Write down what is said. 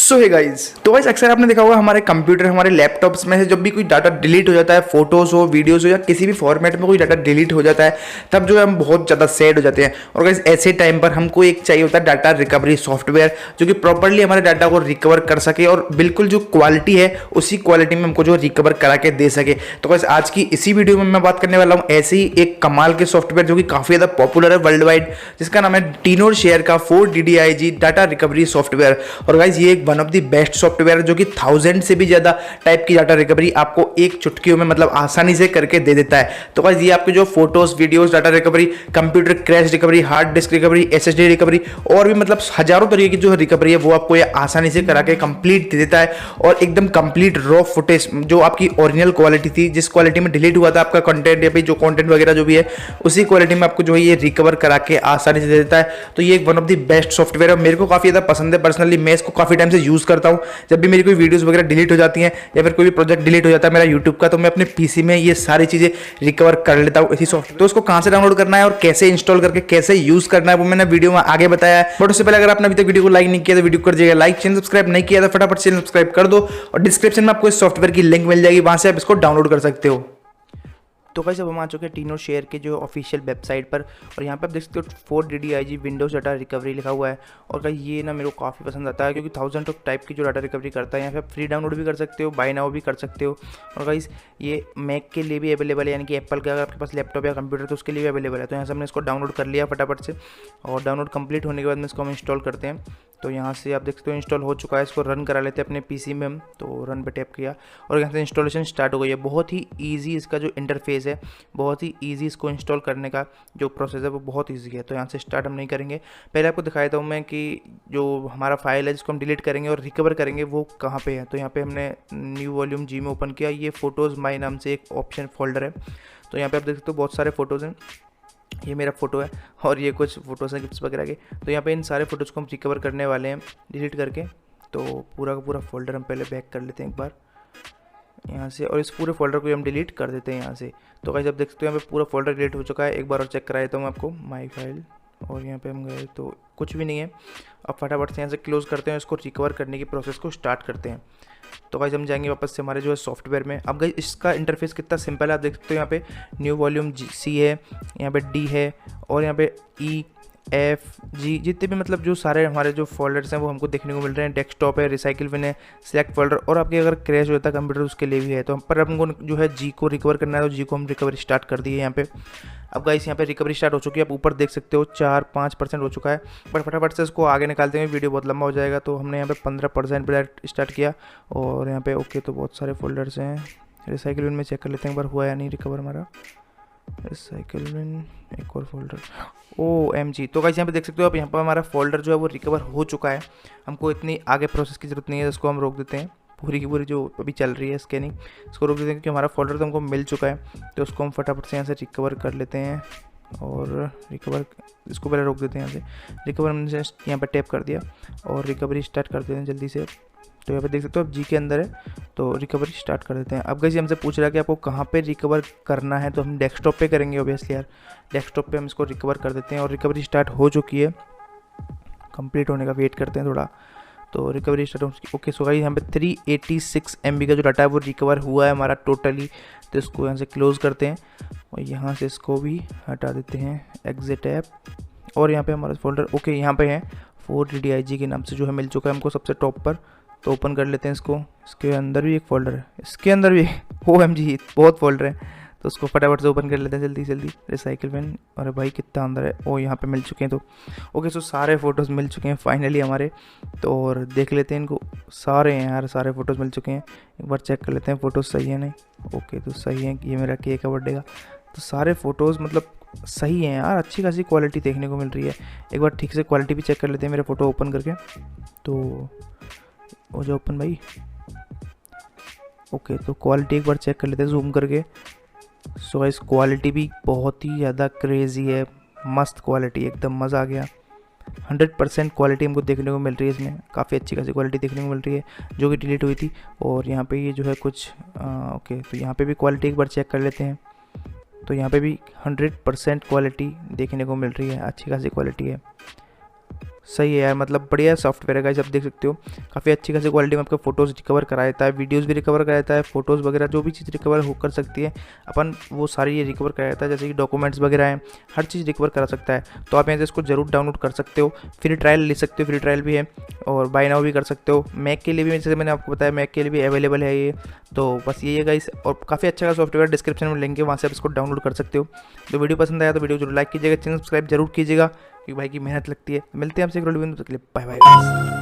सो है गाइज, तो गाइज अक्सर आपने देखा होगा हमारे कंप्यूटर हमारे लैपटॉप्स में से जब भी कोई डाटा डिलीट हो जाता है, फोटोज हो, वीडियोज हो या किसी भी फॉर्मेट में कोई डाटा डिलीट हो जाता है, तब जो है हम बहुत ज़्यादा सैड हो जाते हैं। और गाइज ऐसे टाइम पर हमको एक चाहिए होता है डाटा रिकवरी सॉफ्टवेयर, जो कि प्रॉपरली हमारे डाटा को रिकवर कर सके और बिल्कुल जो क्वालिटी है उसी क्वालिटी में हमको जो रिकवर करा के दे सके। तो गाइज आज की इसी वीडियो में मैं बात करने वाला हूँ ऐसे ही एक कमाल के सॉफ्टवेयर जो कि काफ़ी ज़्यादा पॉपुलर है वर्ल्ड वाइड, जिसका नाम है टीनोर शेयर का 4DDIG डाटा रिकवरी सॉफ्टवेयर। और गाइज ये एक one of the best software जो कि 1000 से भी ज़्यादा टाइप की डाटा रिकवरी आपको एक चुटकियों में मतलब आसानी से करके दे देता है। तो गाइज ये आपके जो photos, videos, data recovery, computer crash recovery, hard disk recovery, SSD recovery और भी मतलब हजारों तरीके की जो रिकवरी है वो आपको ये आसानी से करा के कंप्लीट दे देता है। और एकदम कंप्लीट रॉ फुटेज जो आपकी ओरिजिनल क्वालिटी थी, जिस क्वालिटी में डिलीट हुआ था आपका कंटेंट या फिर जो कंटेंट वगैरह जो भी है, उसी क्वालिटी में आपको जो है ये रिकवर करा के आसानी से दे देता है। तो ये एक one of the best software है, मेरे को काफ़ी ज़्यादा पसंद है। पर्सनली मैं इसको काफ़ी टाइम से यूज़ करता हूँ। जब भी मेरी कोई वीडियोस वगैरह डिलीट हो जाती हैं या फिर कोई भी प्रोजेक्ट डिलीट हो जाता है मेरा यूट्यूब का, तो मैं अपने पीसी में ये सारी चीज़ें रिकवर कर लेता हूँ इसी सॉफ्टवेयर। तो इसको कहाँ से डाउनलोड करना है और कैसे इंस्टॉल करके कैसे यूज़ करना है वो मैंने वीडियो में आगे बताया है। बट उससे पहले अगर आपने अभी तक वीडियो को लाइक नहीं किया तो वीडियो कर दीजिएगा लाइक, चैनल सब्सक्राइब नहीं किया तो फटाफट चैनल सब्सक्राइब कर दो और डिस्क्रिप्शन में आपको इस सॉफ्टवेयर की लिंक मिल जाएगी, वहाँ से आप इसको डाउनलोड कर सकते हो। तो गाइस अब हम आ चुके हैं टीनोर शेयर के जो ऑफिशियल वेबसाइट पर, और यहाँ पे आप देख सकते हो 4DDIG विंडोज डाटा रिकवरी लिखा हुआ है। और गाइस ये ना मेरे को काफ़ी पसंद आता है क्योंकि 1000 ऑफ टाइप की जो डाटा रिकवरी करता है। यहाँ पे आप फ्री डाउनलोड भी कर सकते हो, बाय नाउ भी कर सकते हो। और गाइस ये मैक के लिए भी अवेलेबल है, यानी कि एप्पल का अगर आपके पास लैपटॉप या कंप्यूटर तो उसके लिए भी अवेलेबल है। तो यहाँ से हमने इसको डाउनलोड कर लिया फटाफट से, और डाउनलोड कंप्लीट होने के बाद में इसको हम इंस्टॉल करते हैं। तो यहाँ से आप देख सकते हो इंस्टॉल हो चुका है, इसको रन करा लेते हैं अपने पीसी में हम। तो रन पे टैप किया और यहाँ से इंस्टॉलेशन स्टार्ट हो गई है। बहुत ही ईजी इसका जो इंटरफेस है, बहुत ही ईजी इसको इंस्टॉल करने का जो प्रोसेस है वो बहुत ईजी है। तो यहाँ से स्टार्ट हम नहीं करेंगे, पहले आपको दिखाया था मैं कि जो हमारा फाइल है जिसको हम डिलीट करेंगे और रिकवर करेंगे वो कहाँ पे है। तो यहाँ पे हमने न्यू वॉल्यूम जी में ओपन किया, ये फ़ोटोज़ माई नाम से एक ऑप्शन फोल्डर है। तो यहाँ पे आप देख सकते हो बहुत सारे फ़ोटोज़ हैं, ये मेरा फ़ोटो है और ये कुछ फ़ोटोज़ हैं गिफ्ट्स वगैरह के। तो यहाँ पे इन सारे फ़ोटोज़ को हम रिकवर करने वाले हैं डिलीट करके। तो पूरा का पूरा फोल्डर हम पहले बैक कर लेते हैं एक बार यहाँ से, और इस पूरे फोल्डर को हम डिलीट कर देते हैं यहाँ से। तो गाइस आप देख सकते हो यहाँ पे पूरा फोल्डर डिलीट हो चुका है। एक बार और चेक करा देता हूँ आपको, माई फाइल, और यहाँ पे हम गए तो कुछ भी नहीं है। अब फटाफट से यहाँ से क्लोज़ करते हैं, इसको रिकवर करने की प्रोसेस को स्टार्ट करते हैं। तो गाइस हम जाएंगे वापस से हमारे जो है सॉफ्टवेयर में। अब गाइस इसका इंटरफेस कितना सिंपल है, आप देख सकते हो यहाँ पे न्यू वॉल्यूम C है, यहाँ पे D है, और यहाँ पे E, F, G जितने भी मतलब जो सारे हमारे जो फोल्डर्स हैं वो हमको देखने को मिल रहे हैं। डेस्कटॉप है, रिसाइकिल बिन है, सिलेक्ट फोल्डर, और आपके अगर क्रैश हो जाता है कंप्यूटर उसके लिए भी है। तो पर हमको जो है G को रिकवर करना है, तो G को हम रिकवरी स्टार्ट कर दिए यहाँ पे। अब गाइस यहाँ पे रिकवरी स्टार्ट हो चुकी है, आप ऊपर देख सकते हो 4-5% हो चुका है। पर फटाफट से इसको आगे निकालते हैं, वीडियो बहुत लंबा हो जाएगा। तो हमने यहाँ पे 15% पर स्टार्ट किया और यहाँ पे ओके। तो बहुत सारे फोल्डर्स हैं, रिसाइकिल बिन में चेक कर लेते हैं एक बार हुआ या नहीं रिकवर हमारा। रिसाइकिल बिन, एक और फोल्डर, OMG। तो गाइस यहाँ पे देख सकते हो आप, यहाँ पर हमारा फोल्डर जो है वो रिकवर हो चुका है। हमको इतनी आगे प्रोसेस की ज़रूरत नहीं है, इसको हम रोक देते हैं। पूरी की पूरी जो अभी चल रही है स्कैनिंग, इसको रोक देते हैं क्योंकि हमारा फोल्डर तो हमको मिल चुका है। तो उसको हम फटाफट से यहाँ से रिकवर कर लेते हैं और रिकवर, इसको पहले रोक देते हैं यहाँ से। रिकवर हमने यहाँ पर टैप कर दिया और रिकवरी स्टार्ट कर देते हैं जल्दी से। तो यहाँ पे देख सकते हो आप G के अंदर है, तो रिकवरी स्टार्ट कर देते हैं। अब गाइस हमसे पूछ रहा है कि आपको कहाँ पे रिकवर करना है, तो हम डेस्कटॉप पे करेंगे ऑब्वियसली यार। डेस्कटॉप पे हम इसको रिकवर कर देते हैं और रिकवरी स्टार्ट हो चुकी है। कंप्लीट होने का वेट करते हैं थोड़ा। तो रिकवरी स्टार्ट हो चुकी। ओके, सो गाइस यहाँ पे 386 MB का जो डाटा है वो रिकवर हुआ है हमारा टोटली। तो इसको यहाँ से क्लोज़ करते हैं और यहाँ से इसको भी हटा देते हैं, एग्जिट ऐप। और यहाँ पे हमारा फोल्डर ओके यहाँ पे है 4DDIG के नाम से जो है मिल चुका है हमको सबसे टॉप पर। तो ओपन कर लेते हैं इसको। इसके अंदर भी एक फ़ोल्डर है, इसके अंदर भी OMG बहुत फोल्डर है। तो उसको फटाफट से ओपन कर लेते हैं जल्दी जल्दी। रिसाइकिल बिन, अरे भाई कितना अंदर है। ओ यहाँ पे मिल चुके हैं। तो ओके, सो सारे फ़ोटोज़ मिल चुके हैं फाइनली हमारे। तो और देख लेते हैं इनको, सारे हैं यार, सारे फ़ोटोज़ मिल चुके हैं। एक बार चेक कर लेते हैं फ़ोटोज़ सही है नहीं। ओके, तो सही है। ये मेरा केक है बर्थडे का। तो सारे फ़ोटोज़ मतलब सही हैं यार, अच्छी खासी क्वालिटी देखने को मिल रही है। एक बार ठीक से क्वालिटी भी चेक कर लेते हैं मेरे फ़ोटो ओपन करके। तो हो जाओ ओपन भाई। ओके, तो क्वालिटी एक बार चेक कर लेते हैं जूम करके। सो इस क्वालिटी भी बहुत ही ज़्यादा क्रेज़ी है, मस्त क्वालिटी, एकदम मज़ा आ गया। 100% क्वालिटी हमको देखने को मिल रही है इसमें, काफ़ी अच्छी खासी क्वालिटी देखने को मिल रही है जो कि डिलीट हुई थी। और यहाँ पे ये जो है कुछ ओके, तो यहाँ पे भी क्वालिटी एक बार चेक कर लेते हैं। तो यहाँ पे भी 100% क्वालिटी देखने को मिल रही है, अच्छी खासी क्वालिटी है। सही है यार, मतलब बढ़िया सॉफ्टवेयर है गाइस, आप देख सकते हो काफ़ी अच्छी खासी क्वालिटी में आपके फोटोज़ रिकवर करा देता है, वीडियोस भी रिकवर करा देता है, फोटोज़ वगैरह जो भी चीज़ रिकवर हो कर सकती है अपन वो सारी ये रिकवर करा देता है, जैसे कि डॉक्यूमेंट्स वगैरह हैं, हर चीज़ रिकवर करा सकता है। तो आप यहाँ से इसको जरूर डाउनलोड कर सकते हो, फ्री ट्रायल ले सकते हो, फ्री ट्रायल भी है और बाय नाउ भी कर सकते हो। मैक के लिए भी, जैसे मैंने आपको बताया, मैक के लिए भी अवेलेबल है ये। तो बस ये है गाइस, और काफ़ी अच्छा सॉफ्टवेयर डिस्क्रिप्शन में लिंक है, वहाँ से आप इसको डाउनलोड कर सकते हो। तो वीडियो पसंद आया तो वीडियो जरूर लाइक कीजिएगा, चैनल सब्सक्राइब जरूर कीजिएगा, क्योंकि भाई की मेहनत लगती है। मिलते हैं आपसे एक वीडियो में, तब तक के लिए बाय बाय।